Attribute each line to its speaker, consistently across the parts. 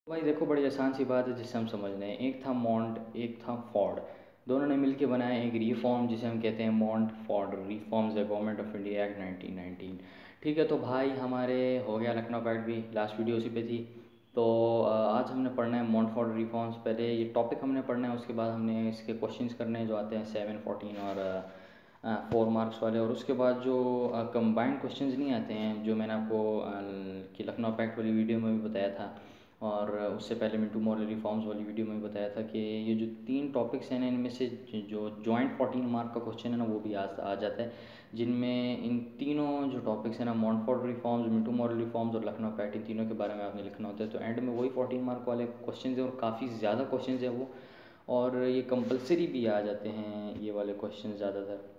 Speaker 1: भाई देखो, बड़ी आसान सी बात है जिसे हम समझ रहे हैं। एक था मॉन्ट, एक था फॉर्ड। दोनों ने मिलकर बनाया एक रिफॉर्म जिसे हम कहते हैं Montford reforms the government of India act 1919। ठीक है, तो भाई हमारे हो गया लखनऊ पैक्ट भी, लास्ट वीडियो उसी पे थी। तो आज हमने पढ़ना है मॉन्ट फॉर्ड रिफॉर्म्स। पहले ये टॉपिक हमने पढ़ना है, उसके बाद हमने इसके क्वेश्चंस करने हैं जो आते हैं 7, 14 और 4 मार्क्स वाले। और उसके बाद जो कंबाइंड क्वेश्चंस नहीं आते हैं, जो मैंने आपको कि लखनऊ पैक्ट वाली वीडियो में भी बताया था, और उससे पहले मिंटू मॉडल रिफॉर्म्स वाली वीडियो में बताया था कि ये जो 3 टॉपिक्स हैं ना, इनमें से जो जॉइंट 14 मार्क का क्वेश्चन है ना, वो भी आ जाता है। जिनमें इन तीनों जो टॉपिक्स हैं ना, Montford reforms, Mintu model reforms और लखनऊ पैक्ट, इन तीनों के बारे में आपने लिखना होता है। तो एंड में वही 14 मार्क वाले क्वेश्चन हैं, और काफ़ी ज़्यादा क्वेश्चन है वो। और ये कंपलसरी भी आ जाते हैं ये वाले क्वेश्चन ज़्यादातर।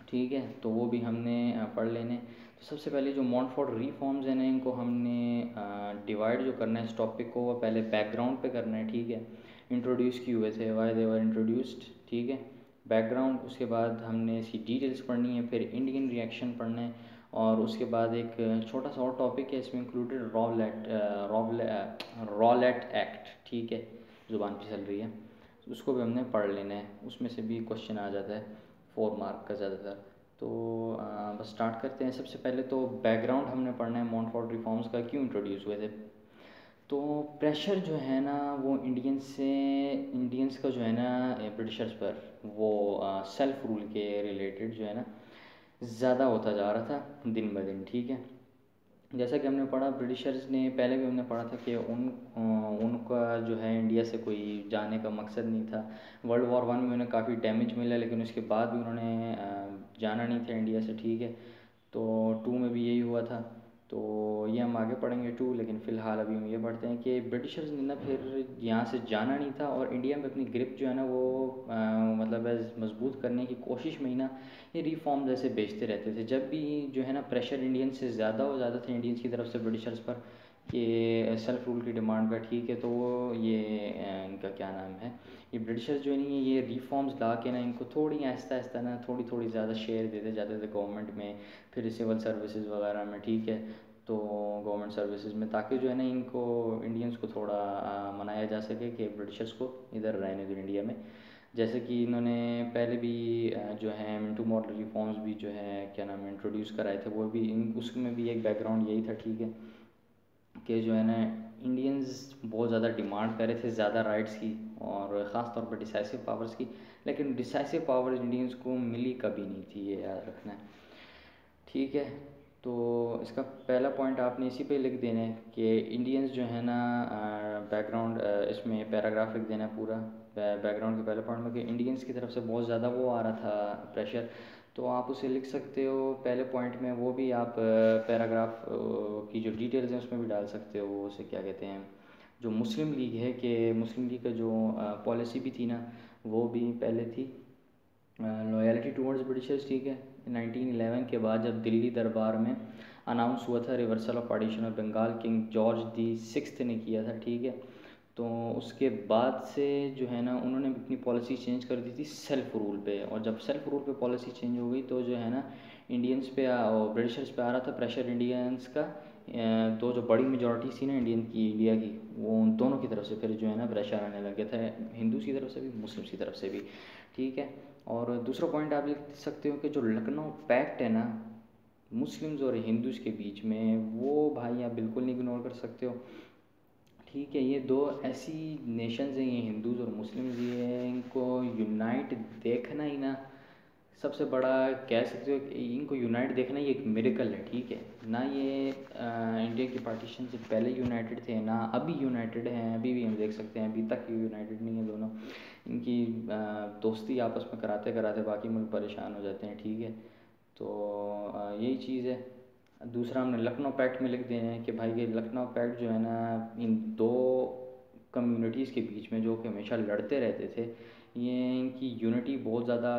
Speaker 1: ठीक है, तो वो भी हमने पढ़ लेने। तो सबसे पहले जो मॉन्टफोर्ड रिफॉर्म्स हैं ना, इनको हमने डिवाइड जो करना है इस टॉपिक को, वो पहले बैकग्राउंड पे करना है। ठीक है, इंट्रोड्यूस किए हुए थे, वाई दे वर इंट्रोड्यूस्ड। ठीक है, बैकग्राउंड। उसके बाद हमने इसकी डिटेल्स पढ़नी है, फिर इंडियन रिएक्शन पढ़ना है। और उसके बाद एक छोटा सा और टॉपिक है इसमें इंक्लूडेड, रॉलेट एक्ट। ठीक है, ज़ुबान पे चल रही है, उसको भी हमने पढ़ लेना है। उसमें से भी क्वेश्चन आ जाता है 4 मार्क का ज़्यादातर। तो बस स्टार्ट करते हैं। सबसे पहले तो बैकग्राउंड हमने पढ़ना है मॉन्टफोर्ड रिफॉर्म्स का, क्यों इंट्रोड्यूस हुए थे। तो प्रेशर जो है ना, वो इंडियंस का जो है ना ब्रिटिशर्स पर, वो सेल्फ रूल के रिलेटेड जो है ना ज़्यादा होता जा रहा था दिन ब दिन। ठीक है, जैसा कि हमने पढ़ा, ब्रिटिशर्स ने पहले भी हमने पढ़ा था कि उनका जो है इंडिया से कोई जाने का मकसद नहीं था। वर्ल्ड वॉर 1 में उन्हें काफ़ी डैमेज मिला, लेकिन उसके बाद भी उन्होंने जाना नहीं था इंडिया से। ठीक है, तो 2 में भी यही हुआ था। तो ये हम आगे पढ़ेंगे 2, लेकिन फ़िलहाल अभी हम ये पढ़ते हैं कि ब्रिटिशर्स ने ना फिर यहाँ से जाना नहीं था, और इंडिया में अपनी ग्रिप जो है ना वो मतलब मजबूत करने की कोशिश में ही ना ये रिफॉर्म जैसे बेचते रहते थे। जब भी जो है ना प्रेशर इंडियन से ज़्यादा हो जाता था इंडियंस की तरफ से ब्रिटिशर्स पर कि सेल्फ रूल की डिमांड का। ठीक है, तो वो ये इनका क्या नाम है, ये ब्रिटिशर्स जो नहीं है, ये रिफॉर्म्स ला के ना इनको थोड़ी आहिस्ता आहिस्ता ना थोड़ी थोड़ी ज़्यादा शेयर देते जाते थे गवर्नमेंट में, फिर सिविल सर्विसेज वगैरह में। ठीक है, तो गवर्नमेंट सर्विसेज में, ताकि जो है ना इनको इंडियंस को थोड़ा मनाया जा सके कि ब्रिटिशर्स को इधर रहने दो इंडिया में। जैसे कि इन्होंने पहले भी जो है मिंटू मॉडल रिफॉर्म्स भी जो है क्या नाम है इंट्रोड्यूस कराए थे, वो भी उसमें भी एक बैकग्राउंड यही था। ठीक है, कि जो है ना इंडियंस बहुत ज़्यादा डिमांड कर रहे थे ज़्यादा राइट्स की, और ख़ास तौर पर डिसाइसिव पावर्स की। लेकिन डिसाइसिव पावर इंडियंस को मिली कभी नहीं थी, ये याद रखना है। ठीक है, तो इसका पहला पॉइंट आपने इसी पे लिख देना है कि इंडियंस जो है ना बैकग्राउंड, इसमें पैराग्राफ लिख देना है पूरा बैकग्राउंड के पहले पॉइंट में, कि इंडियंस की तरफ से बहुत ज़्यादा वो आ रहा था प्रेशर। तो आप उसे लिख सकते हो पहले पॉइंट में, वो भी आप पैराग्राफ की जो डिटेल्स हैं उसमें भी डाल सकते हो। उसे क्या कहते हैं, जो मुस्लिम लीग है, कि मुस्लिम लीग का जो पॉलिसी भी थी ना, वो भी पहले थी लॉयल्टी टूवर्ड्स ब्रिटिशर्स। ठीक है, 1911 के बाद जब दिल्ली दरबार में अनाउंस हुआ था reversal of partition of Bengal, king George the 6th ने किया था। ठीक है, तो उसके बाद से जो है ना उन्होंने अपनी पॉलिसी चेंज कर दी थी सेल्फ रूल पे। और जब सेल्फ रूल पे पॉलिसी चेंज हो गई, तो जो है ना इंडियंस पे और ब्रिटिशर्स पे आ रहा था प्रेशर इंडियंस का। तो जो बड़ी मेजॉरिटी थी ना इंडियन की, इंडिया की, वो उन दोनों की तरफ से फिर जो है ना प्रेशर आने लग गया था, हिंदूज की तरफ से भी, मुस्लिम्स की तरफ से भी। ठीक है, और दूसरा पॉइंट आप लिख सकते हो कि जो लखनऊ पैक्ट है ना मुस्लिम्स और हिंदूज़ के बीच में, वो भाई आप बिल्कुल नहीं इग्नोर कर सकते हो। ठीक है, ये दो ऐसी नेशंस हैं, ये हिंदूज़ और मुस्लिम्स, ये इनको यूनाइट देखना ही ना सबसे बड़ा कह सकते हो कि इनको यूनाइट देखना ये एक मिरेकल है। ठीक है ना, ये इंडिया की पार्टीशन से पहले यूनाइटेड थे ना, अभी यूनाइटेड हैं, अभी भी हम देख सकते हैं, अभी तक यूनाइटेड नहीं है दोनों। इनकी दोस्ती आपस में कराते कराते बाकी मुल्क परेशान हो जाते हैं। ठीक है, तो यही चीज़ है। दूसरा हमने लखनऊ पैक्ट में लिख देना है कि भाई ये लखनऊ पैक्ट जो है ना इन दो कम्युनिटीज़ के बीच में, जो कि हमेशा लड़ते रहते थे, ये इनकी यूनिटी बहुत ज़्यादा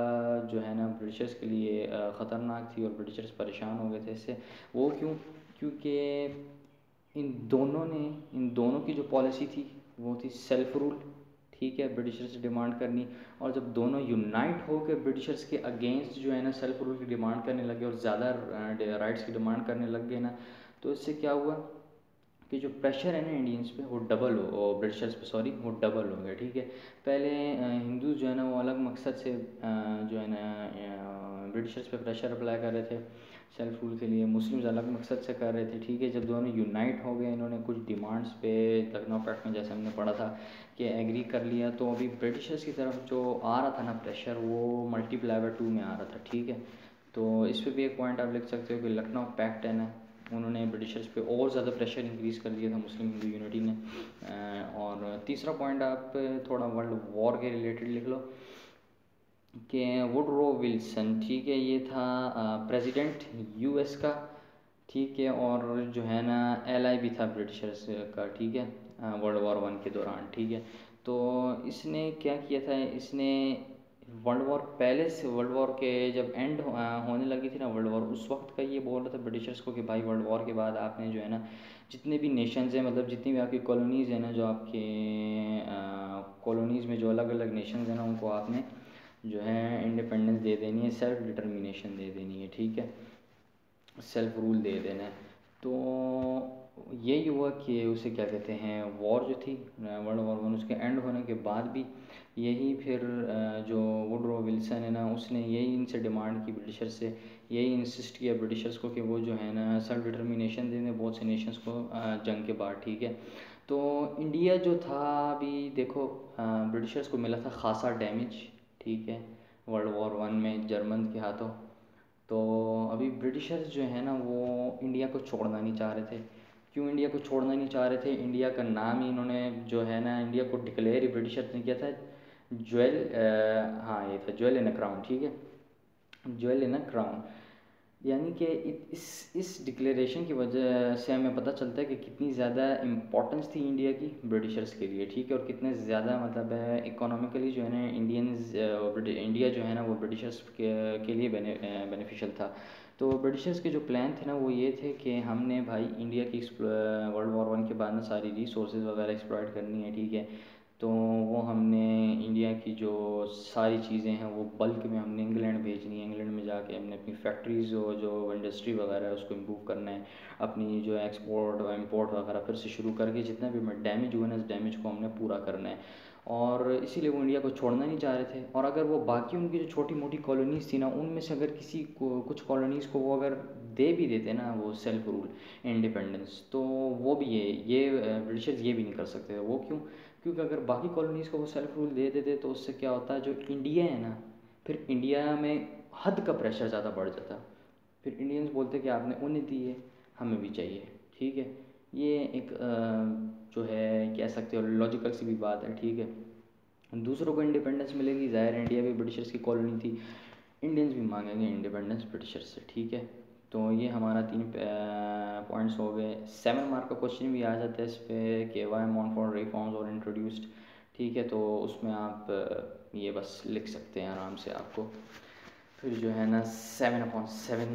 Speaker 1: जो है ना ब्रिटिशर्स के लिए ख़तरनाक थी, और ब्रिटिशर्स परेशान हो गए थे इससे। वो क्यों, क्योंकि इन दोनों की जो पॉलिसी थी वो थी सेल्फ रूल। ठीक है, ब्रिटिशर्स से डिमांड करनी, और जब दोनों यूनाइट हो के ब्रिटिशर्स के अगेंस्ट जो है ना सेल्फ रूल की डिमांड करने लगे और ज़्यादा राइट्स की डिमांड करने लग गए ना, तो इससे क्या हुआ कि जो प्रेशर है ना इंडियंस पे वो डबल हो, और ब्रिटिशर्स पे सॉरी, वो डबल हो गया, ठीक है। पहले हिंदूज जो है ना वो अलग मकसद से जो है ना ब्रिटिशर्स पे प्रेशर अप्लाई कर रहे थे सेल्फ रूल के लिए, मुस्लिम्स अलग मकसद से कर रहे थे, ठीक है। जब दोनों यूनाइट हो गए, इन्होंने कुछ डिमांड्स पे लखनऊ पैक्ट में जैसे हमने पढ़ा था कि एग्री कर लिया, तो अभी ब्रिटिशर्स की तरफ जो आ रहा था ना प्रेशर, वो मल्टीप्लाई बाय 2 में आ रहा था, ठीक है। तो इस पर भी एक पॉइंट आप लिख सकते हो कि लखनऊ पैक्ट है ना, उन्होंने ब्रिटिशर्स पे और ज़्यादा प्रेशर इंक्रीज़ कर दिया था मुस्लिम हिंदू यूनिटी ने। और तीसरा पॉइंट आप थोड़ा वर्ल्ड वॉर के रिलेटेड लिख लो कि वुडरो विल्सन, ठीक है, ये था प्रेसिडेंट यूएस का, ठीक है, और जो है ना एलाई भी था ब्रिटिशर्स का, ठीक है, वर्ल्ड वॉर 1 के दौरान, ठीक है। तो इसने क्या किया था, इसने वर्ल्ड वॉर पहले से, वर्ल्ड वॉर के जब एंड होने लगी थी ना वर्ल्ड वॉर, उस वक्त का ये बोल रहा था ब्रिटिशर्स को कि भाई वर्ल्ड वॉर के बाद आपने जो है ना जितने भी नेशंस हैं, मतलब जितनी भी आपकी कॉलोनीज़ हैं ना, जो आपके कॉलोनीज़ में जो अलग अलग नेशंस हैं ना, उनको आपने जो है इंडिपेंडेंस दे देनी है, सेल्फ डिटर्मिनेशन दे देनी है, ठीक है, सेल्फ रूल दे देना है। तो यही हुआ कि उसे क्या कहते हैं, वॉर जो थी वर्ल्ड वॉर 1, उसके एंड होने के बाद भी यही फिर जो वुडरो विल्सन है ना, उसने यही इनसे डिमांड की ब्रिटिशर से, यही इंसिस्ट किया ब्रिटिशर्स को कि वो जो है ना सेल्फ डिटर्मिनेशन दें बहुत से नेशंस को जंग के बाद, ठीक है। तो इंडिया जो था अभी देखो, ब्रिटिशर्स को मिला था ख़ासा डैमेज, ठीक है, वर्ल्ड वॉर 1 में जर्मन के हाथों। तो अभी ब्रिटिशर्स जो है ना वो इंडिया को छोड़ना नहीं चाह रहे थे। क्यों इंडिया को छोड़ना नहीं चाह रहे थे, इंडिया का नाम ही इन्होंने जो है ना, इंडिया को डिक्लेयर ही ब्रिटिशर्स ने किया था ज्वेल, हाँ ये था ज्वेल इन अ क्राउन, ठीक है, ज्वेल इन अ क्राउन। यानी कि इस डिक्लेरेशन की वजह से हमें पता चलता है कि कितनी ज़्यादा इम्पोर्टेंस थी इंडिया की ब्रिटिशर्स के लिए, ठीक है, और कितने ज़्यादा मतलब है इकोनॉमिकली जो है ना इंडिया जो है ना वो ब्रिटिशर्स के लिए बेनिफिशियल था। तो ब्रिटिशर्स के जो प्लान थे ना वो ये थे कि हमने भाई इंडिया की वर्ल्ड वॉर 1 के बाद ना सारी रिसोर्सेज वगैरह एक्सप्लॉइट करनी है, ठीक है। तो वो हमने इंडिया की जो सारी चीज़ें हैं वो बल्क में हमने इंग्लैंड भेजनी है, इंग्लैंड में जाके हमने अपनी फैक्ट्रीज़ जो इंडस्ट्री वगैरह है उसको इम्प्रूव करना है, अपनी जो एक्सपोर्ट और इम्पोर्ट वगैरह फिर से शुरू करके जितना भी डैमेज हुआ ना इस डैमेज को हमने पूरा करना है। और इसीलिए वो इंडिया को छोड़ना नहीं चाह रहे थे। और अगर वो बाकी उनकी जो छोटी मोटी कॉलोनीज़ थी ना, उनमें से अगर किसी को कुछ कॉलोनीज़ को वो अगर दे भी देते ना वो सेल्फ रूल इंडिपेंडेंस, तो वो भी ये ब्रिटिशर्स ये भी नहीं कर सकते थे। वो क्यों? क्योंकि अगर बाकी कॉलोनीज़ को वो सेल्फ रूल दे देते तो उससे क्या होता है, जो इंडिया है ना, फिर इंडिया में हद का प्रेशर ज़्यादा बढ़ जाता। फिर इंडियंस बोलते कि आपने उन्हें दिए, हमें भी चाहिए, ठीक है। ये एक जो है कह सकते हो लॉजिकल सी भी बात है, ठीक है। दूसरों को इंडिपेंडेंस मिलेगी, ज़ाहिर है इंडिया भी ब्रिटिशर्स की कॉलोनी थी, इंडियंस भी मांगेंगे इंडिपेंडेंस ब्रिटिशर्स से, ठीक है। तो ये हमारा 3 पॉइंट्स हो गए। 7 मार्क का क्वेश्चन भी आ जाता है इस पर कि वाई मॉन्टफोर्ट रिफॉर्म्स और इंट्रोड्यूस्ड, ठीक है। तो उसमें आप ये बस लिख सकते हैं आराम से, आपको फिर जो है ना 7/7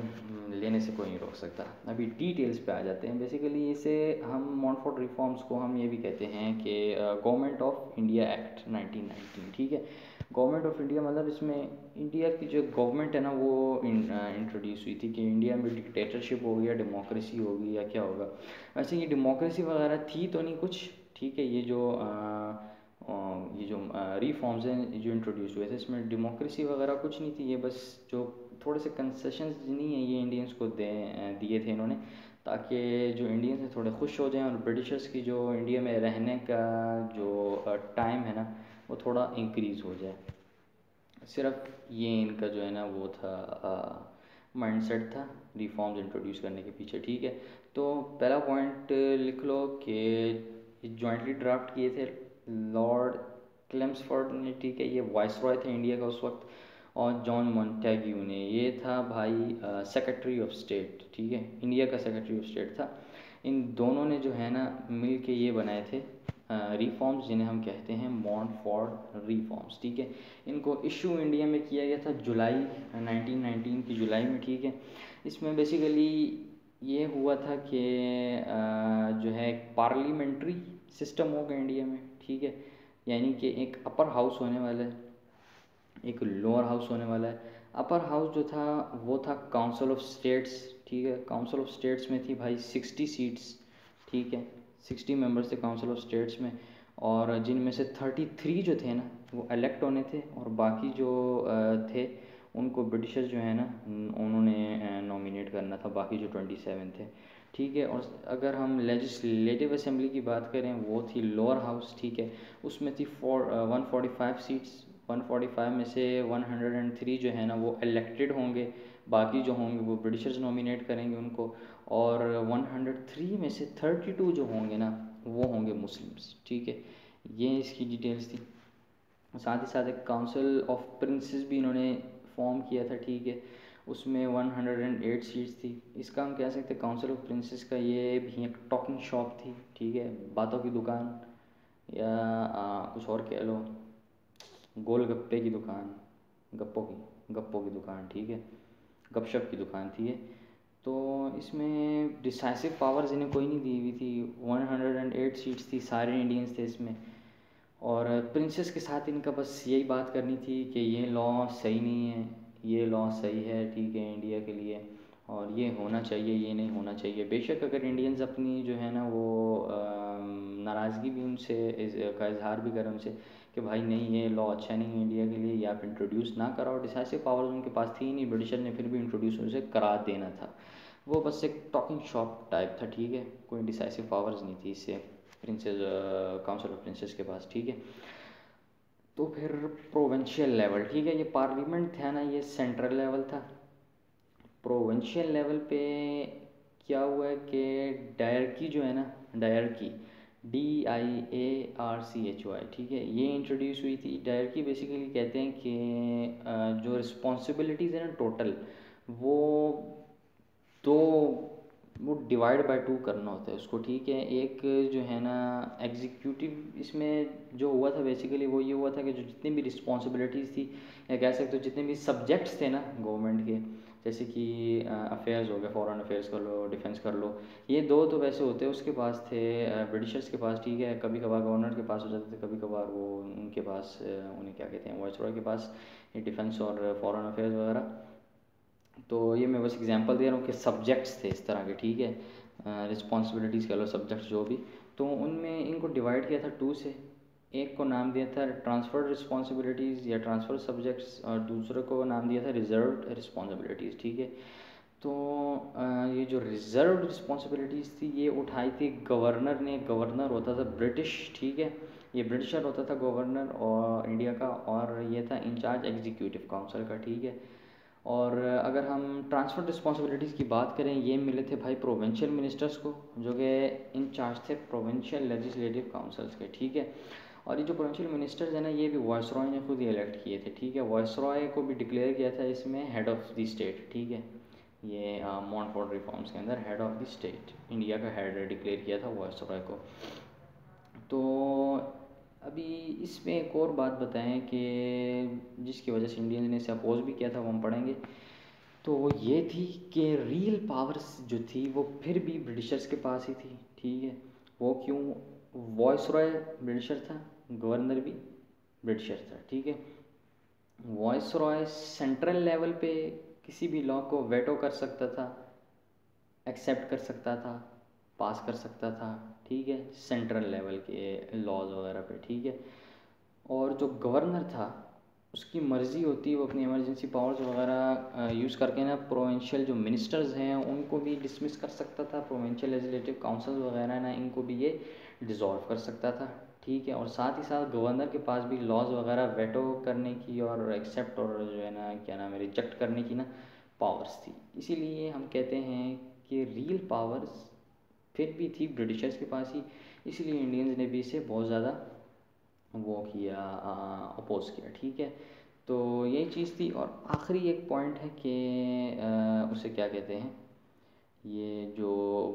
Speaker 1: लेने से कोई नहीं रोक सकता। अभी डिटेल्स पे आ जाते हैं। बेसिकली इसे हम मॉन्टफोर्ट रिफॉर्म्स को हम ये भी कहते हैं कि गवर्नमेंट ऑफ इंडिया एक्ट 1919, ठीक है। गवर्नमेंट ऑफ इंडिया मतलब इसमें इंडिया की जो गवर्नमेंट है ना वो इंट्रोड्यूस हुई थी कि इंडिया में डिक्टेटरशिप होगी या डेमोक्रेसी होगी या क्या होगा। वैसे ये डेमोक्रेसी वगैरह थी तो नहीं कुछ, ठीक है। ये जो रिफॉर्म्स हैं जो इंट्रोड्यूस हुए थे इसमें डेमोक्रेसी वगैरह कुछ नहीं थी। ये बस जो थोड़े से कंसेशंस नहीं है ये इंडियंस को दिए थे इन्होंने, ताकि जो इंडियंस हैं थोड़े खुश हो जाएं और ब्रिटिशर्स की जो इंडिया में रहने का जो टाइम है ना वो थोड़ा इंक्रीज़ हो जाए। सिर्फ ये इनका जो है ना वो था माइंडसेट था रिफॉर्म्स इंट्रोड्यूस करने के पीछे, ठीक है। तो पहला पॉइंट लिख लो कि जॉइंटली ड्राफ्ट किए थे लॉर्ड क्लेम्सफोर्ड ने, ठीक है, ये वाइसरॉय थे इंडिया का उस वक्त, और जॉन मॉन्टेग्यू ने, ये था भाई सेक्रेटरी ऑफ स्टेट, ठीक है, इंडिया का सेक्रेटरी ऑफ स्टेट था। इन दोनों ने जो है ना मिल के ये बनाए थे रिफॉर्म्स जिन्हें हम कहते हैं मॉन्टफोर्ट रिफॉर्म्स, ठीक है। इनको इशू इंडिया में किया गया था जुलाई 1919 की जुलाई में, ठीक है। इसमें बेसिकली ये हुआ था कि जो है पार्लियामेंट्री सिस्टम होगा इंडिया में, ठीक है। यानी कि एक अपर हाउस होने वाला है, एक लोअर हाउस होने वाला है। अपर हाउस जो था वो था काउंसिल ऑफ स्टेट्स, ठीक है। काउंसिल ऑफ स्टेट्स में थी भाई 60 सीट्स, ठीक है। 60 मेंबर्स थे काउंसिल ऑफ स्टेट्स में, और जिनमें से 33 जो थे ना वो इलेक्ट होने थे, और बाकी जो थे उनको ब्रिटिशर्स जो है ना उन्होंने नॉमिनेट करना था, बाकी जो 27 थे, ठीक है। और अगर हम लेजिस्लेटिव असेंबली की बात करें, वो थी लोअर हाउस, ठीक है। उसमें थी 145 सीट्स। 145 में से 103 जो है ना वो इलेक्टेड होंगे, बाकी जो होंगे वो ब्रिटिशर्स नॉमिनेट करेंगे उनको, और 103 में से 32 जो होंगे ना वो होंगे मुस्लिम्स, ठीक है। ये इसकी डिटेल्स थी। साथ ही साथ एक काउंसिल ऑफ प्रिंसेस भी इन्होंने फॉर्म किया था, ठीक है। उसमें 108 सीट्स थी। इसका हम कह सकते हैं काउंसिल ऑफ प्रिंसेस का ये भी एक टॉकिंग शॉप थी, ठीक है, बातों की दुकान, या कुछ और कह लो, गोलगप्पे की दुकान, गप्पों की दुकान, ठीक है, गपशप की दुकान थी ये। तो इसमें डिसाइसिव पावर्स इन्हें कोई नहीं दी हुई थी। 108 सीट्स थी, सारे इंडियंस थे इसमें, और प्रिंसेस के साथ इनका बस यही बात करनी थी कि ये लॉ सही नहीं है, ये लॉ सही है, ठीक है, इंडिया के लिए, और ये होना चाहिए, ये नहीं होना चाहिए। बेशक अगर इंडियंस अपनी जो है ना वो नाराज़गी भी उनसे का इजहार भी करें उनसे कि भाई नहीं ये लॉ अच्छा नहीं है इंडिया के लिए, या आप इंट्रोड्यूस ना कराओ, डिसाइसिव पावर्स उनके पास थी नहीं, ब्रिटिशर ने फिर भी इंट्रोड्यूस उसे करा देना था। वो बस एक टॉकिंग शॉप टाइप था, ठीक है, कोई डिसाइसिव पावर्स नहीं थी इससे प्रिंसेस, काउंसिल ऑफ प्रिंसेस के पास, ठीक है। तो फिर प्रोविंशियल लेवल, ठीक है, ये पार्लियामेंट था ना ये सेंट्रल लेवल था। प्रोविंशियल लेवल पे क्या हुआ है कि डायरकी जो है ना, डायरकी DIARCHY, ठीक है, ये इंट्रोड्यूस हुई थी। डायरकी बेसिकली कहते हैं कि जो रिस्पॉन्सिबिलिटीज़ है ना टोटल, वो दो वो डिवाइड बाय टू करना होता है उसको, ठीक है। एक जो है ना एग्जीक्यूटिव, इसमें जो हुआ था बेसिकली वो ये हुआ था कि जो जितनी भी रिस्पॉन्सिबिलिटीज़ थी, या कह सकते हो जितने भी सब्जेक्ट्स थे ना गवर्नमेंट के, जैसे कि अफेयर्स हो गए, फॉरेन अफेयर्स कर लो, डिफेंस कर लो, ये दो तो वैसे होते उसके पास थे, ब्रिटिशर्स के पास, ठीक है। कभी कभार गवर्नर के पास हो जाते थे, कभी कभार वो उनके पास उन्हें क्या कहते हैं, वाइसरॉय के पास, ये डिफेंस और फॉरेन अफेयर्स वगैरह। तो ये मैं बस एग्जांपल दे रहा हूँ कि सब्जेक्ट्स थे इस तरह के, ठीक है, रिस्पॉन्सिबिलिटीज़ कह लो, सब्जेक्ट्स जो भी। तो उनमें इनको डिवाइड किया था टू से। एक को नाम दिया था ट्रांसफर्ड रिस्पॉन्सिबिलिटीज़ या ट्रांसफर सब्जेक्ट्स, और दूसरे को नाम दिया था रिजर्व्ड रिस्पॉन्सिबिलिटीज़, ठीक है। तो ये जो रिजर्व रिस्पॉन्सिबिलिटीज़ थी ये उठाई थी गवर्नर ने। गवर्नर होता था ब्रिटिश, ठीक है, ये ब्रिटिशर होता था गवर्नर और इंडिया का, और ये था इंचार्ज एग्जीक्यूटिव काउंसिल का, ठीक है। और अगर हम ट्रांसफर रिस्पॉन्सिबिलिटीज़ की बात करें, ये मिले थे भाई प्रोविंशियल मिनिस्टर्स को, जो कि इंचार्ज थे प्रोविंशियल लेजिस्लेटिव काउंसिल्स के, ठीक है। और ये जो प्रोविंशियल मिनिस्टर्स हैं ना, ये भी वाइसरॉय ने खुद ही इलेक्ट किए थे, ठीक है। वाइसरॉय को भी डिक्लेयर किया था इसमें हेड ऑफ़ द स्टेट, ठीक है। ये मॉन्टफोर्ड रिफॉर्म्स के अंदर head of the state, India का हेड डिक्लेयर किया था वाइसरॉय को। तो अभी इसमें एक और बात बताएं कि जिसकी वजह से इंडियंस ने इसे अपोज भी किया था, वो हम पढ़ेंगे। तो वो ये थी कि रियल पावर्स जो थी वो फिर भी ब्रिटिशर्स के पास ही थी, ठीक है। वो क्यों? वॉइसरॉय ब्रिटिशर था, गवर्नर भी ब्रिटिशर था, ठीक है। वॉइसरॉय सेंट्रल लेवल पे किसी भी लॉ को वेटो कर सकता था, एक्सेप्ट कर सकता था, पास कर सकता था, ठीक है, सेंट्रल लेवल के लॉज वगैरह पे, ठीक है। और जो गवर्नर था उसकी मर्ज़ी होती है, वो अपनी इमरजेंसी पावर्स वगैरह यूज़ करके ना प्रोविंशियल जो मिनिस्टर्स हैं उनको भी डिसमिस कर सकता था, प्रोविंशियल लेजिस्लेटिव काउंसिल वगैरह ना इनको भी ये डिज़ोल्व कर सकता था, ठीक है। और साथ ही साथ गवर्नर के पास भी लॉज वगैरह वेटो करने की और एक्सेप्ट और जो है ना क्या नाम है रिजेक्ट करने की ना पावर्स थी। इसीलिए हम कहते हैं कि रियल पावर्स फिर भी थी ब्रिटिशर्स के पास ही, इसलिए इंडियंस ने भी इसे बहुत ज़्यादा वो किया, अपोज किया, ठीक है। तो यही चीज़ थी। और आखिरी एक पॉइंट है कि उसे क्या कहते हैं, ये जो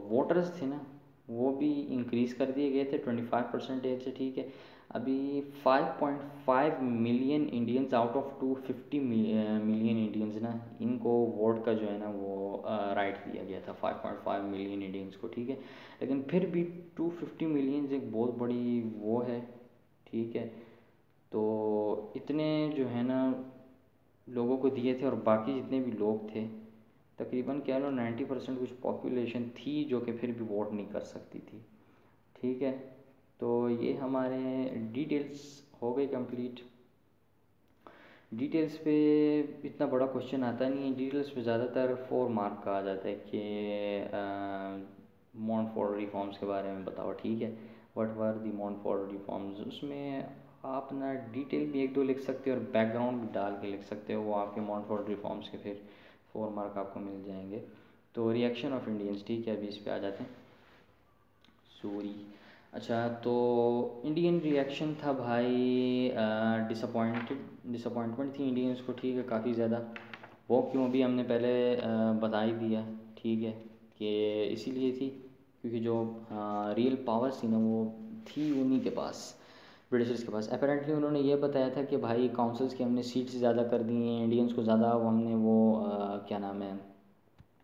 Speaker 1: वोटर्स थे ना वो भी इंक्रीज़ कर दिए गए थे 25% से, ठीक है। अभी 5.5 million Indians out of 250 million Indians ना, इनको वोट का जो है ना वो राइट दिया गया था, 5.5 मिलियन इंडियंस को, ठीक है। लेकिन फिर भी 250 मिलियंस एक बहुत बड़ी वो है, ठीक है। तो इतने जो है ना लोगों को दिए थे, और बाकी जितने भी लोग थे तकरीबन कह लो 90% कुछ पॉपुलेशन थी जो कि फिर भी वोट नहीं कर सकती थी, ठीक है, तो ये हमारे डिटेल्स हो गई कंप्लीट। डिटेल्स पे इतना बड़ा क्वेश्चन आता नहीं है, डिटेल्स पे ज़्यादातर 4 मार्क का आ जाता है कि मॉन्टफोर्ड रिफॉर्म्स के बारे में बताओ, ठीक है, what were the Montford reforms. उसमें आप ना डिटेल भी 1-2 लिख सकते हो और बैकग्राउंड भी डाल के लिख सकते हो, वो आपके मॉन्टफोर्ड रिफॉर्म्स के फिर 4 मार्क आपको मिल जाएंगे। तो रिएक्शन ऑफ इंडियंस, ठीक है, अभी इस पे आ जाते हैं। सॉरी, अच्छा, तो इंडियन रिएक्शन था भाई डिसअपॉइंटमेंट थी इंडियंस को, ठीक है, काफ़ी ज़्यादा। वो क्यों, अभी हमने पहले बता ही दिया, ठीक है, कि इसीलिए थी क्योंकि जो रियल पावर्स थी ना वो थी उन्हीं के पास, ब्रिटिशर्स के पास। अपेरेंटली उन्होंने ये बताया था कि भाई काउंसिल्स की हमने सीट्स ज़्यादा कर दी हैं, इंडियंस को ज़्यादा हमने वो क्या नाम है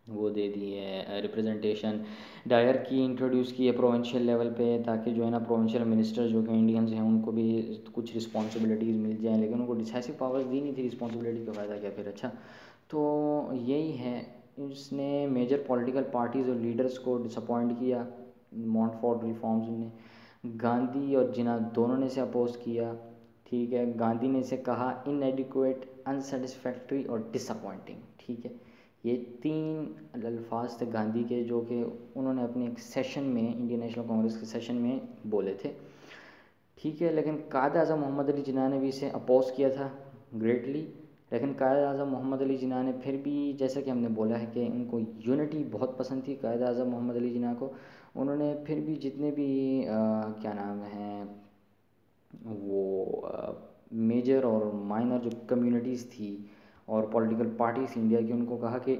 Speaker 1: वो दे दी है रिप्रेजेंटेशन, डायर की इंट्रोड्यूस की है प्रोविंशियल लेवल पे, ताकि जो है ना प्रोविंशियल मिनिस्टर जो कि इंडियंस हैं उनको भी कुछ रिस्पॉन्सिबिलिटीज़ मिल जाएँ, लेकिन उनको डिसाइसिव पावर्स दी नहीं थी, रिस्पॉन्सिबिलिटी का फ़ायदा क्या फिर। अच्छा, तो यही है, इसने मेजर पॉलिटिकल पार्टीज़ और लीडर्स को डिसअपॉइंट किया मॉन्टफोर्ड रिफॉर्म्स ने। गांधी और जिन्ना दोनों ने इसे अपोज किया, ठीक है। गांधी ने इसे कहा इनएडिक्वेट, अनसेटिस्फैक्ट्री और डिसअपॉइंटिंग, ठीक है। ये 3 अल्फाज थे गांधी के, जो कि उन्होंने अपने एक सेशन में, इंडियन नेशनल कांग्रेस के सेशन में बोले थे, ठीक है। लेकिन कायद आज़म मोहम्मद अली जिन्ना ने भी इसे अपोज किया था ग्रेटली, लेकिन कायद आज़म मोहम्मद अली जिन्ना ने फिर भी, जैसा कि हमने बोला है कि उनको यूनिटी बहुत पसंद थी कायद आज़म मोहम्मद अली जिन्ना को, उन्होंने फिर भी जितने भी क्या नाम है वो मेजर और माइनर जो कम्युनिटीज़ थी और पॉलिटिकल पार्टीज इंडिया की, उनको कहा कि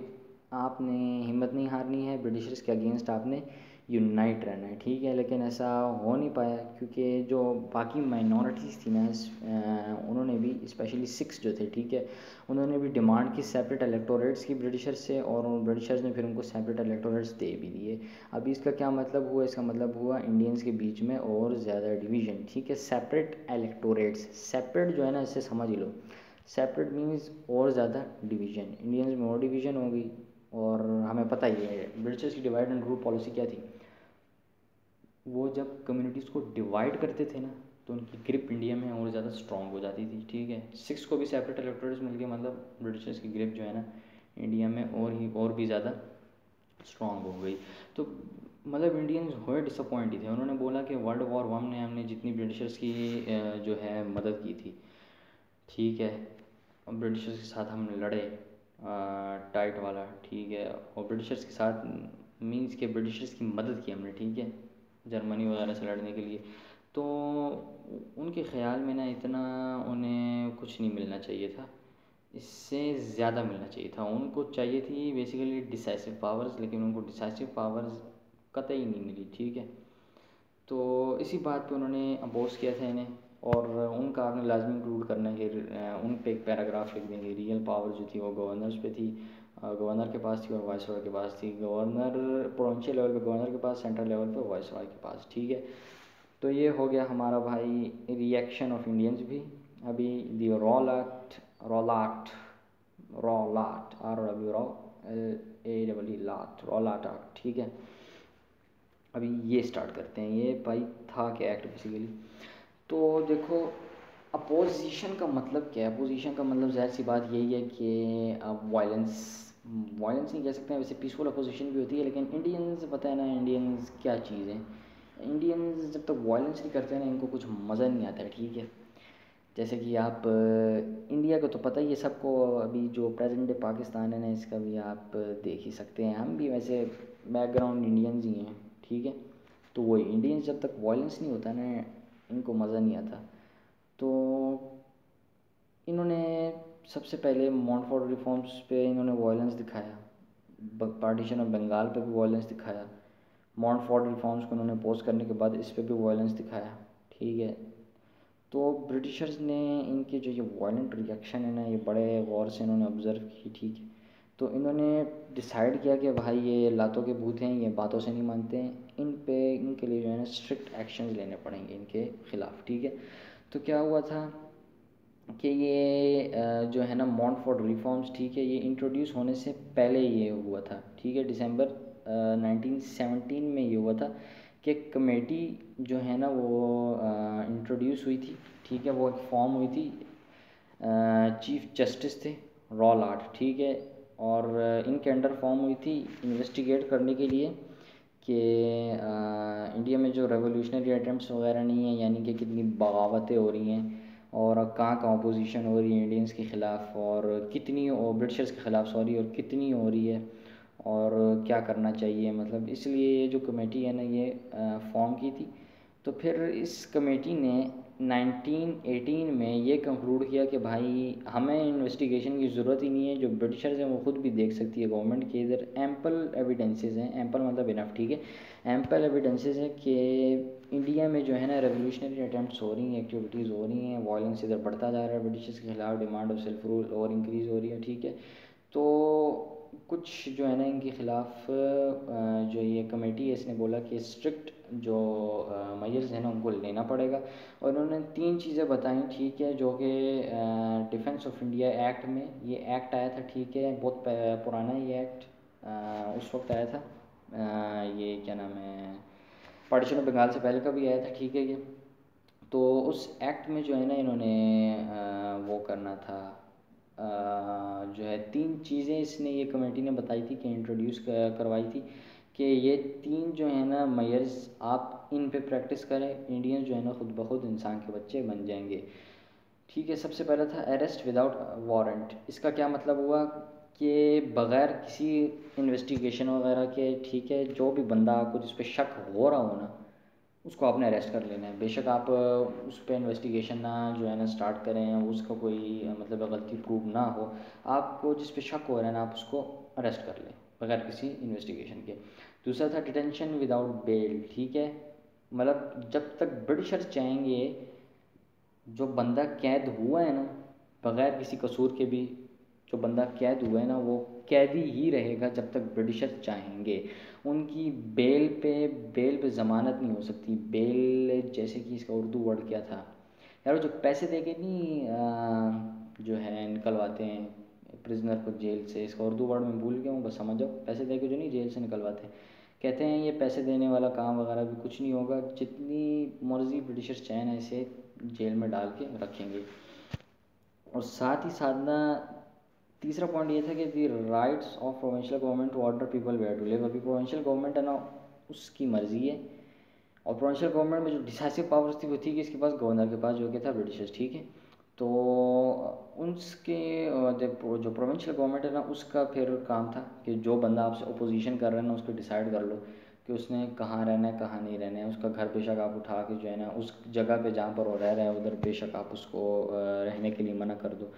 Speaker 1: आपने हिम्मत नहीं हारनी है, ब्रिटिशर्स के अगेंस्ट आपने यूनाइट रहना है, ठीक है। लेकिन ऐसा हो नहीं पाया क्योंकि जो बाकी माइनॉरिटीज़ थी ना उन्होंने भी, स्पेशली सिख्स जो थे, ठीक है, उन्होंने भी डिमांड की सेपरेट इलेक्टोरेट्स की ब्रिटिशर्स से, और ब्रिटिशर्स ने फिर उनको सेपरेट इलेक्टोरेट्स दे भी दिए। अभी इसका क्या मतलब हुआ, इसका मतलब हुआ इंडियंस के बीच में और ज़्यादा डिवीज़न, ठीक है। सेपरेट इलेक्टोरेट्स, सेपरेट जो है ना इससे समझ ही लो, सेपरेट मीन्स और ज़्यादा डिवीज़न, इंडियंस में और डिवीज़न हो गई। और हमें पता ही है ब्रिटिशर्स की डिवाइड एंड रूल पॉलिसी क्या थी, वो जब कम्युनिटीज़ को डिवाइड करते थे ना तो उनकी ग्रिप इंडिया में और ज़्यादा स्ट्रॉन्ग हो जाती थी, ठीक है। सिक्स को भी सेपरेट इलेक्टोरेट्स मिल गए, मतलब ब्रिटिशर्स की ग्रिप जो है ना इंडिया में और भी ज़्यादा स्ट्रॉन्ग हो गई। तो मतलब इंडियंस हुए डिसअपॉइंट ही थे, उन्होंने बोला कि वर्ल्ड वॉर 1 में हमने जितनी ब्रिटिशर्स की जो है मदद की थी, ठीक है, और ब्रिटिशर्स के साथ हमने लड़े टाइट वाला, ठीक है, और ब्रिटिशर्स के साथ मींस के ब्रिटिशर्स की मदद की हमने, ठीक है, जर्मनी वगैरह से लड़ने के लिए। तो उनके ख़्याल में ना इतना उन्हें कुछ नहीं मिलना चाहिए था, इससे ज़्यादा मिलना चाहिए था। उनको चाहिए थी बेसिकली डिसाइसिव पावर्स, लेकिन उनको डिसाइसिव पावर्स कतई नहीं मिली, ठीक है। तो इसी बात पे उन्होंने अपोज किया था इन्हें, और उनका आपने लाजमी इंक्लूड करना है कि उन पे एक पैराग्राफ लिख देंगे, रियल पावर जो थी वो गवर्नर्स पे थी, गवर्नर के पास थी और वाइसरॉय के पास थी। गवर्नर प्रोविंशियल लेवल पे गवर्नर के पास, सेंट्रल लेवल पे वाइसरॉय के पास, ठीक है। तो ये हो गया हमारा भाई रिएक्शन ऑफ इंडियंस भी। अभी दी रॉलाट रॉलाट रॉलाट RW रॉ LAEE लाट रॉलाट एक्ट, ठीक है। अभी ये स्टार्ट करते हैं, ये भाई था क्या एक्ट बेसिकली। तो देखो, अपोजिशन का मतलब क्या है, अपोजिशन का मतलब ज़ाहिर सी बात यही है कि अब वायलेंस नहीं कह सकते हैं, वैसे पीसफुल अपोजिशन भी होती है, लेकिन इंडियंस पता है ना इंडियंस क्या चीज़ है, इंडियंस जब तक वायलेंस नहीं करते हैं ना इनको कुछ मज़ा नहीं आता है, ठीक है। जैसे कि आप इंडिया को तो पता ही है सबको, अभी जो प्रेजेंट डे पाकिस्तान है ना इसका भी आप देख ही सकते हैं, हम भी वैसे बैकग्राउंड इंडियंस ही हैं, ठीक है। तो वो इंडियंस जब तक वायलेंस नहीं होता ना इनको मज़ा नहीं आता। तो इन्होंने सबसे पहले मॉन्टफोर्ड रिफॉर्म्स पे इन्होंने वायलेंस दिखाया, पार्टीशन ऑफ बंगाल पे भी वायलेंस दिखाया, मॉन्टफोर्ड रिफॉर्म्स को उन्होंने अपोज करने के बाद इस पे भी वायलेंस दिखाया, ठीक है। तो ब्रिटिशर्स ने इनके जो ये वायलेंट रिएक्शन है ना ये बड़े गौर से इन्होंने ऑब्ज़र्व की, ठीक है। तो इन्होंने डिसाइड किया कि भाई ये लातों के भूत हैं, ये बातों से नहीं मानते हैं, इनके लिए जो है ना स्ट्रिक्ट एक्शंस लेने पड़ेंगे इनके ख़िलाफ़, ठीक है। तो क्या हुआ था कि ये जो है ना मॉन्टफोर्ड रिफॉर्म्स, ठीक है, ये इंट्रोड्यूस होने से पहले ये हुआ था, ठीक है। दिसंबर 1917 में ये हुआ था कि कमेटी जो है ना वो इंट्रोड्यूस हुई थी, ठीक है, वो एक फॉर्म हुई थी, चीफ जस्टिस थे रॉलार्ड, ठीक है, और इनके अंडर फॉर्म हुई थी इन्वेस्टिगेट करने के लिए कि इंडिया में जो रेवोल्यूशनरी अटैम्प्ट्स वगैरह नहीं है, यानी कि कितनी बगावतें हो रही हैं और कहाँ कहाँ अपोजिशन हो रही है इंडियंस के ख़िलाफ़, और कितनी, और ब्रिटिशर्स के ख़िलाफ़ सॉरी, और कितनी हो रही है और क्या करना चाहिए, मतलब इसलिए ये जो कमेटी है ना ये फॉर्म की थी। तो फिर इस कमेटी ने 1918 में ये कंक्लूड किया कि भाई हमें इन्वेस्टिगेशन की ज़रूरत ही नहीं है, जो ब्रिटिशर्स हैं वो खुद भी देख सकती है गवर्नमेंट के इधर एम्पल एविडेंसेस हैं, एम्पल मतलब इनफ, ठीक है, एम्पल एविडेंसेस हैं कि इंडिया में जो है ना रेवोल्यूशनरी अटैम्प्ट्स हो रही हैं, एक्टिविटीज़ हो रही हैं, वायलेंस इधर बढ़ता जा रहा है, ब्रिटिशर्स के खिलाफ डिमांड ऑफ सेल्फ रूल और इंक्रीज़ हो रही है, ठीक है। तो कुछ जो है ना इनके ख़िलाफ़ जो ये कमेटी है इसने बोला कि स्ट्रिक्ट जो मेजर्स हैं ना उनको लेना पड़ेगा, और उन्होंने 3 चीज़ें बताई, ठीक है, जो कि डिफेंस ऑफ इंडिया एक्ट में ये एक्ट आया था, ठीक है, बहुत पुराना ये एक्ट उस वक्त आया था, ये क्या नाम है, पार्टीशन ऑफ बंगाल से पहले का भी आया था, ठीक है ये। तो उस एक्ट में जो है ना इन्होंने वो करना था, जो है 3 चीज़ें इसने ये कमेटी ने बताई थी कि इंट्रोड्यूस करवाई थी कि ये 3 जो है ना मेयर्स आप इन पे प्रैक्टिस करें, इंडियंस जो है ना खुद ब खुद इंसान के बच्चे बन जाएंगे, ठीक है। सबसे पहला था अरेस्ट विदाउट वारंट। इसका क्या मतलब हुआ कि बग़ैर किसी इन्वेस्टिगेशन वगैरह के, ठीक है, जो भी बंदा आपको जिस पे शक हो रहा हो ना उसको आपने अरेस्ट कर लेना है, बेशक आप उस पर इन्वेस्टिगेशन ना जो है ना स्टार्ट करें, उसका कोई मतलब गलती प्रूव ना हो, आपको जिस पे शक हो रहा है ना आप उसको अरेस्ट कर लें बगैर किसी इन्वेस्टिगेशन के। दूसरा था डिटेंशन विदाउट बेल, ठीक है, मतलब जब तक ब्रिटिशर्स चाहेंगे जो बंदा कैद हुआ है ना बगैर किसी कसूर के भी, जो बंदा कैद हुआ है ना वो कैदी ही रहेगा जब तक ब्रिटिशर चाहेंगे। उनकी बेल पे ज़मानत नहीं हो सकती। बेल जैसे कि इसका उर्दू वर्ड क्या था यार, वो जो पैसे दे के नहीं जो है निकलवाते हैं प्रिजनर को जेल से, इसका उर्दू वर्ड मैं भूल गया हूँ, बस समझ जाओ, पैसे दे के जो नहीं जेल से निकलवाते, कहते हैं ये पैसे देने वाला काम वगैरह भी कुछ नहीं होगा, जितनी मर्जी ब्रिटिशर्स चाहें ऐसे जेल में डाल के रखेंगे। और साथ ही साथ ना तीसरा पॉइंट ये था कि the rights of provincial government to order people where to live. अभी प्रोविंशियल गवर्नमेंट है ना उसकी मर्ज़ी है, और प्रोविंशियल गवर्नमेंट में जो डिसाइसिव पावर्स थी वो थी कि इसके पास गवर्नर के पास जो कि था ब्रिटिशर्स, ठीक है। तो उसके जो प्रोविंशियल गवर्नमेंट है ना उसका फिर काम था कि जो बंदा आपसे अपोजिशन कर रहा है ना उसको डिसाइड कर लो कि उसने कहाँ रहना है कहाँ नहीं रहना है। उसका घर बेशक आप उठा के जो है ना उस जगह पे जहाँ पर वो रह रहा है उधर बेशक आप उसको रहने के लिए मना कर दो,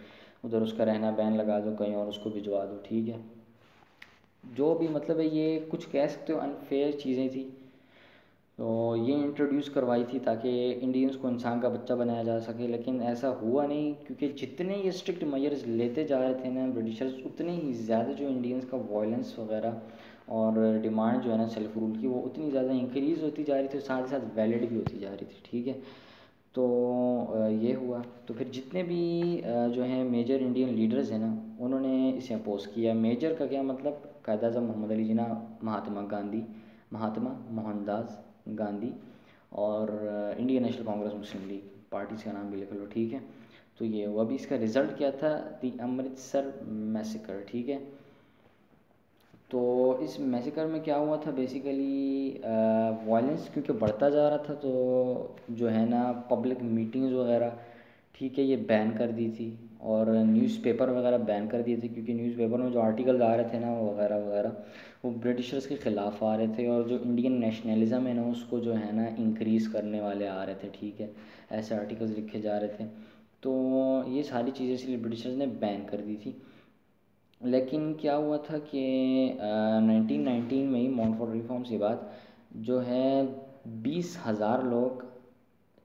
Speaker 1: उधर उसका रहना बैन लगा दो, कहीं और उसको भिजवा दो, ठीक है। जो भी मतलब है ये कुछ कह सकते हो अनफेयर चीज़ें थी, तो ये इंट्रोड्यूस करवाई थी ताकि इंडियंस को इंसान का बच्चा बनाया जा सके, लेकिन ऐसा हुआ नहीं, क्योंकि जितने ये स्ट्रिक्ट मेजर्स लेते जा रहे थे ना ब्रिटिशर्स उतने ही ज़्यादा जो इंडियंस का वायलेंस वगैरह और डिमांड जो है ना सेल्फ रूल की वो उतनी ज़्यादा इंक्रीज़ होती जा रही थी, साथ ही साथ वैलिड भी होती जा रही थी, ठीक है। तो ये हुआ, तो फिर जितने भी जो हैं मेजर इंडियन लीडर्स हैं ना उन्होंने इसे अपोज किया। मेजर का क्या मतलब, कायद अज़म मोहम्मद अली जिन्ना, महात्मा गांधी, महात्मा मोहनदास गांधी, और इंडियन नेशनल कांग्रेस मुस्लिम लीग, पार्टीज का नाम भी लिख लो, ठीक है। तो ये हुआ। अभी इसका रिज़ल्ट क्या था, दी अमृतसर मैसेकर, ठीक है। तो इस मैसेकर में क्या हुआ था बेसिकली, वायलेंस क्योंकि बढ़ता जा रहा था तो जो है ना पब्लिक मीटिंग्स वगैरह, ठीक है, ये बैन कर दी थी, और न्यूज़पेपर वगैरह बैन कर दिए थे, क्योंकि न्यूज़पेपर में जो आर्टिकल्स आ रहे थे ना वगैरह वगैरह वो ब्रिटिशर्स के ख़िलाफ़ आ रहे थे, और जो इंडियन नेशनलिज़म है ना उसको जो है ना इंक्रीज़ करने वाले आ रहे थे, ठीक है, ऐसे आर्टिकल्स लिखे जा रहे थे। तो ये सारी चीज़ें इसलिए ब्रिटिशर्स ने बैन कर दी थी। लेकिन क्या हुआ था कि 1919 में ही मॉन्टफोर्ट रिफॉर्म्स के बाद जो है 20,000 लोग,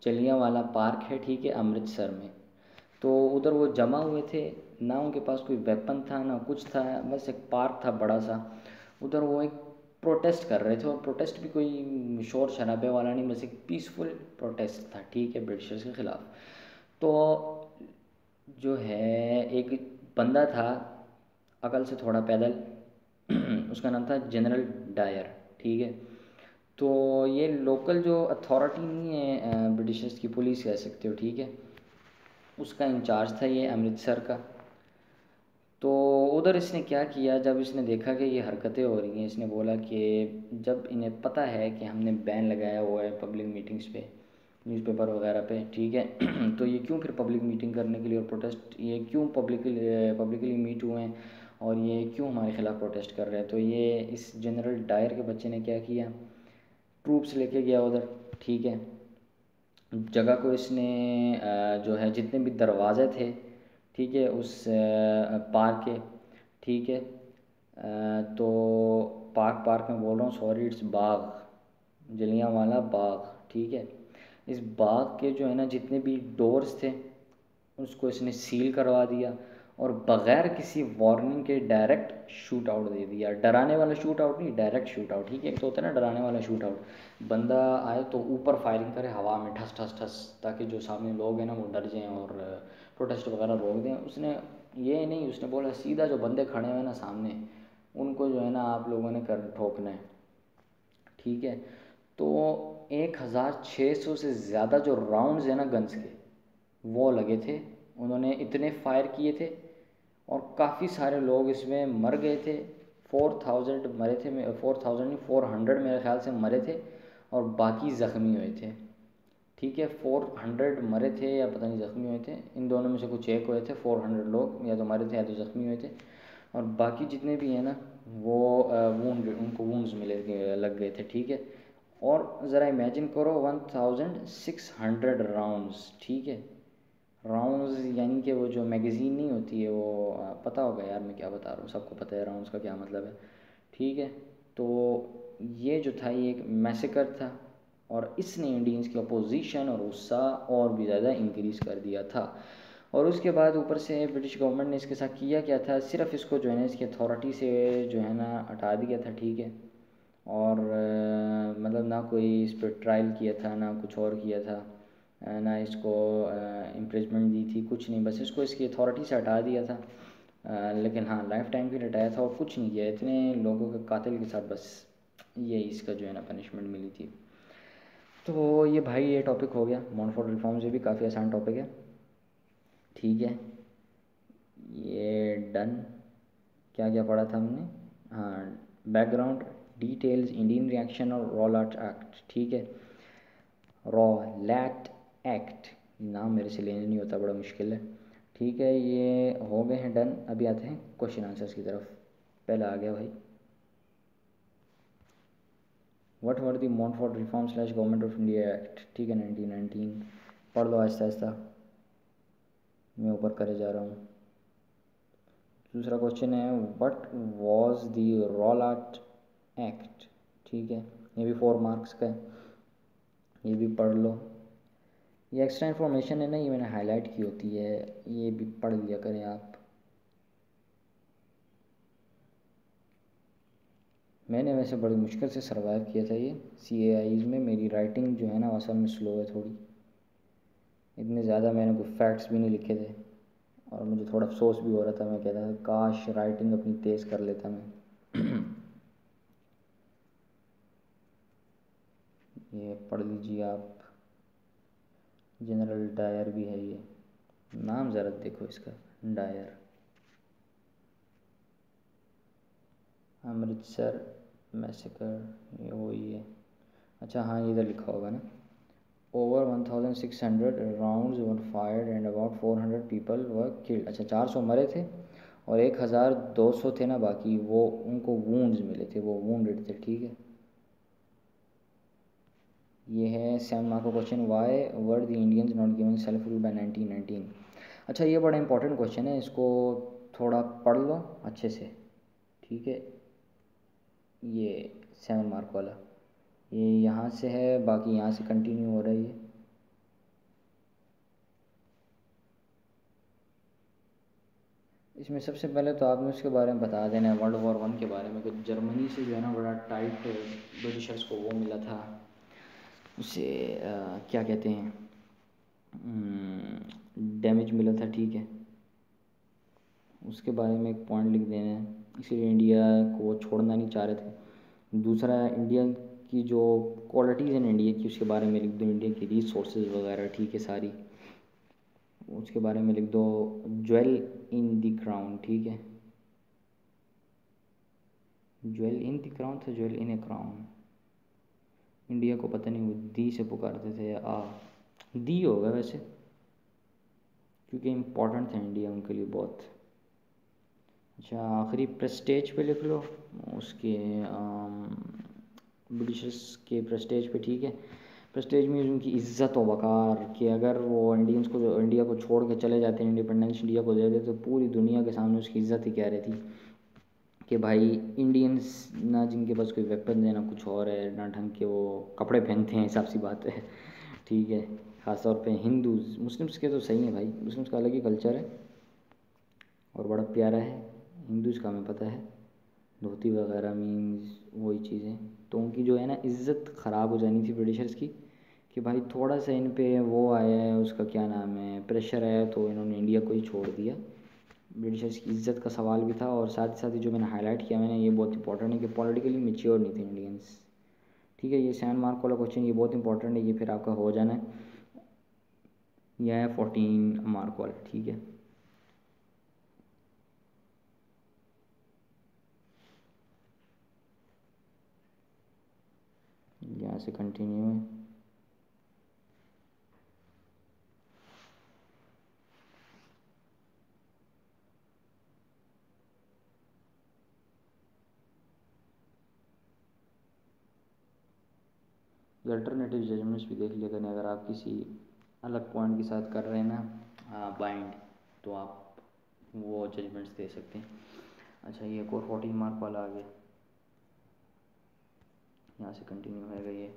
Speaker 1: जलियांवाला पार्क है, ठीक है, अमृतसर में, तो उधर वो जमा हुए थे, ना उनके पास कोई वेपन था ना कुछ था, बस एक पार्क था बड़ा सा, उधर वो एक प्रोटेस्ट कर रहे थे, और प्रोटेस्ट भी कोई शोर शराबे वाला नहीं, बस एक पीसफुल प्रोटेस्ट था, ठीक है, ब्रिटिशर्स के ख़िलाफ़। तो जो है एक बंदा था अकल से थोड़ा पैदल उसका नाम था जनरल डायर, ठीक है। तो ये लोकल जो अथॉरिटी नहीं है, ब्रिटिशर्स की पुलिस कह सकते हो, ठीक है, उसका इंचार्ज था ये अमृतसर का। तो उधर इसने क्या किया, जब इसने देखा कि ये हरकतें हो रही हैं, इसने बोला कि जब इन्हें पता है कि हमने बैन लगाया हुआ है पब्लिक मीटिंग्स पे, न्यूज़पेपर वगैरह पे, ठीक है, तो ये क्यों फिर पब्लिक मीटिंग करने के लिए और प्रोटेस्ट, ये क्यों पब्लिकली मीट हुए हैं और ये क्यों हमारे खिलाफ़ प्रोटेस्ट कर रहे हैं। तो ये इस जनरल डायर के बच्चे ने क्या किया, ट्रूप्स लेके गया उधर, ठीक है, जगह को इसने जो है जितने भी दरवाजे थे, ठीक है, उस पार्क के, ठीक है, तो पार्क में बोल रहा हूँ, सॉरी, इट्स बाग, जलियांवाला बाग, ठीक है, इस बाग के जो है ना जितने भी डोर्स थे उसको इसने सील करवा दिया और बग़ैर किसी वार्निंग के डायरेक्ट शूट आउट दे दिया। डराने वाला शूट आउट नहीं, डायरेक्ट शूट आउट, ठीक है, एक तो होता है ना डराने वाला शूट आउट, बंदा आए तो ऊपर फायरिंग करे हवा में, ठस ठस ठस, ताकि जो सामने लोग हैं ना वो डर जाएं और प्रोटेस्ट वगैरह रोक दें। उसने ये नहीं, उसने बोला सीधा जो बंदे खड़े हुए हैं ना सामने, उनको जो है ना आप लोगों ने कर ठोकना है, ठीक है। तो 1600 से ज़्यादा जो राउंड्स है ना गन्स के, वो लगे थे, उन्होंने इतने फायर किए थे और काफ़ी सारे लोग इसमें मर गए थे। 4000 मरे थे, 4000 नहीं, 400 मेरे ख्याल से मरे थे और बाकी ज़ख्मी हुए थे, ठीक है। 400 मरे थे या पता नहीं ज़ख्मी हुए थे, इन दोनों में से कुछ एक हुए थे। 400 लोग या तो मरे थे या तो ज़ख्मी हुए थे और बाकी जितने भी हैं ना वो वूंड, उनको वूंड्स लग गए थे, ठीक है। और ज़रा इमेजिन करो 1600 राउंड्स, ठीक है, राउंड्स यानी कि वो जो मैगज़ीन नहीं होती है वो, पता होगा यार मैं क्या बता रहा हूँ, सबको पता है राउंड्स का क्या मतलब है, ठीक है। तो ये जो था ये एक मैसेकर था और इसने इंडियंस की अपोजिशन और गुस्सा और भी ज़्यादा इंक्रीज़ कर दिया था। और उसके बाद ऊपर से ब्रिटिश गवर्नमेंट ने इसके साथ किया क्या था, सिर्फ इसको जो है ना इसकी अथॉरिटी से जो है ना हटा दिया था, ठीक है। और मतलब ना कोई इस पर ट्रायल किया था, ना कुछ और किया था, ना इसको इम्प्रिजमेंट दी थी, कुछ नहीं, बस इसको इसकी अथॉरिटी से हटा दिया था। लेकिन हाँ लाइफ टाइम के लिए हटाया था और कुछ नहीं किया, इतने लोगों के कातिल के साथ बस ये इसका जो है ना पनिशमेंट मिली थी। तो ये भाई ये टॉपिक हो गया मॉन्टफोर्ट रिफॉर्म्स, ये भी काफ़ी आसान टॉपिक है, ठीक है, ये डन। क्या क्या पढ़ा था हमने, हाँ, बैकग्राउंड, डिटेल्स, इंडियन रिएक्शन और रॉलैट एक्ट, ठीक है, रॉलैट एक्ट, नाम मेरे से लेने नहीं होता, बड़ा मुश्किल है, ठीक है। ये हो गए हैं डन। अभी आते हैं क्वेश्चन आंसर्स की तरफ। पहला आ गया भाई, what were the Montford reform slash government of India act, ठीक है, 1919। पढ़ लो आहिस्ता आहिस्ता, मैं ऊपर करे जा रहा हूँ। दूसरा क्वेश्चन है व्हाट वाज द रॉलैट एक्ट, ठीक है, ये भी 4 मार्क्स का है, ये भी पढ़ लो। ये एक्स्ट्रा इन्फॉर्मेशन है ना, ये मैंने हाईलाइट की होती है, ये भी पढ़ लिया करें आप। मैंने वैसे बड़ी मुश्किल से सर्वाइव किया था ये CAIs में, मेरी राइटिंग जो है ना असल में स्लो है थोड़ी, इतने ज़्यादा मैंने कोई फैक्ट्स भी नहीं लिखे थे और मुझे थोड़ा अफसोस भी हो रहा था, मैं कहता था काश राइटिंग अपनी तेज़ कर लेता मैं। ये पढ़ लीजिए आप, जनरल डायर भी है ये, नाम ज़रा देखो इसका, डायर, अमृतसर मैसेकर, ये वही है। अच्छा हाँ, ये इधर लिखा होगा ना, over 1600 rounds were fired and about 400 people were killed. अच्छा 400 मरे थे और 1200 थे ना बाकी, वो उनको वूंड्स मिले थे, वो वूंडेड थे, ठीक है। ये है 7 मार्क का question, why were the Indians not given self rule by 1919। अच्छा ये बड़ा इंपॉर्टेंट क्वेश्चन है, इसको थोड़ा पढ़ लो अच्छे से, ठीक है। ये 7 मार्क वाला, ये यहाँ से है, बाकी यहाँ से कंटिन्यू हो रहा है ये। इसमें सबसे पहले तो आपने उसके बारे में बता देना है, वर्ल्ड वॉर 1 के बारे में, कुछ जर्मनी से जो है ना बड़ा टाइट ब्रिटिशर्स को वो मिला था, उसे क्या कहते हैं, डैमेज मिला था, ठीक है, उसके बारे में एक पॉइंट लिख देना है, इसीलिए इंडिया को छोड़ना नहीं चाह रहे थे। दूसरा, इंडिया उसकी जो क्वालिटीज़ हैं इंडिया की उसके बारे में लिख दो, इंडिया की रिसोर्सेज वगैरह, ठीक है, सारी उसके बारे में लिख दो। ज्वेल इन द क्राउन, ठीक है, ज्वेल इन द क्राउन था, jewel in A crown. India को पता नहीं वो दी से पुकारते थे या आ, दी होगा वैसे, क्योंकि इम्पोर्टेंट था इंडिया उनके लिए बहुत। अच्छा, आखिरी प्रेस्टेज पे लिख लो उसके ब्रिटिशर्स के प्रेस्टेज पे, ठीक है। प्रेस्टेज में उनकी इज़्ज़त व वक़ार कि अगर वो इंडियंस को, इंडिया को छोड़ के चले जाते हैं, इंडिपेंडेंस इंडिया को दे देते, तो पूरी दुनिया के सामने उसकी इज़्ज़त ही क्या रहती कि भाई इंडियंस ना जिनके पास कोई वेपन है ना कुछ और है, ना ढंग के वो कपड़े पहनते हैं, हिसाब सी बात है, ठीक है। ख़ासतौर पे हिंदूज़, मुस्लिम्स के तो सही है भाई, मुस्लिम्स का अलग ही कल्चर है और बड़ा प्यारा है। हिंदूज़ का हमें पता है, धोती वगैरह मीन्स वही चीज़ें, तो उनकी जो है ना इज़्ज़त ख़राब हो जानी थी ब्रिटिशर्स की, कि भाई थोड़ा सा इन पे वो आया है, उसका क्या नाम है, प्रेशर आया, तो इन्होंने इंडिया को ही छोड़ दिया। ब्रिटिशर्स की इज़्ज़त का सवाल भी था, और साथ ही साथ जो मैंने हाईलाइट किया मैंने, ये बहुत इंपॉर्टेंट है कि पॉलिटिकली मेच्योर नहीं थे इंडियंस, ठीक है। ये 7 मार्क वाला क्वेश्चन ये बहुत इंपॉर्टेंट है, ये फिर आपका हो जाना है, यह है 14 मार्क वाला, ठीक है। यहाँ से कंटिन्यू है। अल्टरनेटिव जजमेंट्स भी देख लिया करें, अगर आप किसी अलग पॉइंट के साथ कर रहे हैं ना बाइंड, तो आप वो जजमेंट्स दे सकते हैं। अच्छा, ये एक और 14 मार्क वाला आ गया, यहाँ से कंटिन्यू होएगा ये।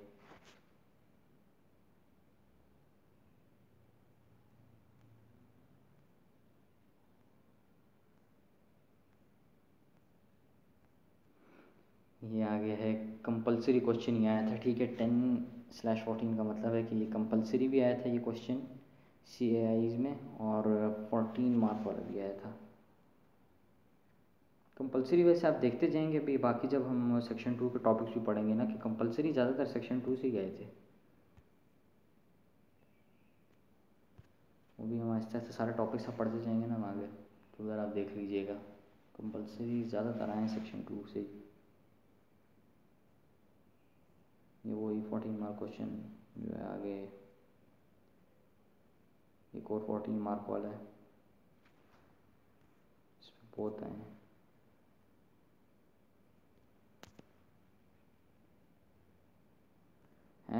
Speaker 1: ये आ गया है कंपलसरी क्वेश्चन, ये आया था, ठीक है। 10/14 का मतलब है कि ये कंपलसरी भी आया था ये क्वेश्चन CAIs में, और 14 मार्क वाला भी आया था। कंपलसरी वैसे आप देखते जाएंगे भी, बाकी जब हम सेक्शन 2 के टॉपिक्स भी पढ़ेंगे ना, कि कंपलसरी ज़्यादातर सेक्शन 2 से गए थे, वो भी हम आहिस्ता आहिस्ता सारे टॉपिक्स आप पढ़ते जाएंगे ना हम आगे, तो उधर आप देख लीजिएगा कंपलसरी ज़्यादातर आए सेक्शन 2 से। ये वही 14 मार्क क्वेश्चन जो है आगे, एक और 14 मार्क वाला है, इसमें बहुत आए हैं।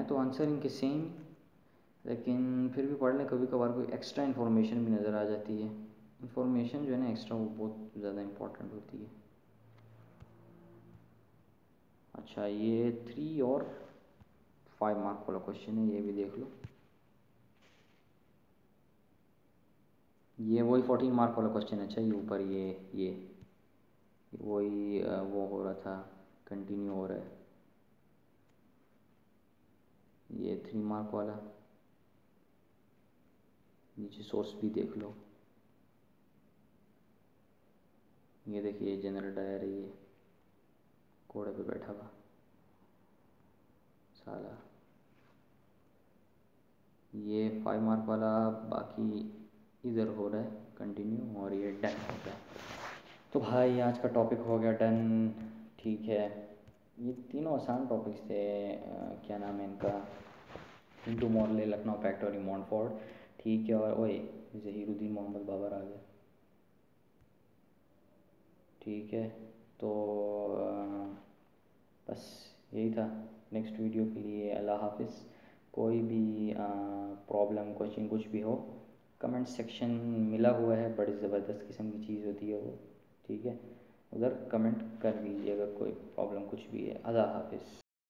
Speaker 1: तो आंसर इनके सेम, लेकिन फिर भी पढ़ लें, कभी कभार कोई एक्स्ट्रा इन्फॉर्मेशन भी नज़र आ जाती है। इन्फॉर्मेशन जो है ना एक्स्ट्रा, वो बहुत ज़्यादा इम्पोर्टेंट होती है। अच्छा, ये 3 और 5 मार्क वाला क्वेश्चन है, ये भी देख लो। ये वही 14 मार्क वाला क्वेश्चन है। अच्छा, ये ऊपर ये वही वो हो रहा था, कंटिन्यू हो रहा है, ये 3 मार्क वाला। नीचे सोर्स भी देख लो, ये देखिए जनरल डायर है, ये घोड़े पे बैठा हुआ साला। ये 5 मार्क वाला बाकी इधर हो रहा है कंटिन्यू, और ये डन हो गया। तो भाई आज का टॉपिक हो गया डन, ठीक है। ये तीनों आसान टॉपिक्स थे, क्या नाम है इनका, हिंदू मॉडल, लखनऊ पैक्ट और मॉन्टफोर्ट, ठीक है। और ओए ज़हीरुद्दीन मोहम्मद बाबर आ गया, ठीक है। तो बस यही था। नेक्स्ट वीडियो के लिए अल्लाह हाफिज़। कोई भी प्रॉब्लम, क्वेश्चन, कुछ भी हो, कमेंट सेक्शन मिला हुआ है, बड़ी ज़बरदस्त किस्म की चीज़ होती है वो, ठीक है। उधर कमेंट कर लीजिए अगर कोई प्रॉब्लम कुछ भी है। अल्लाह हाफिज़।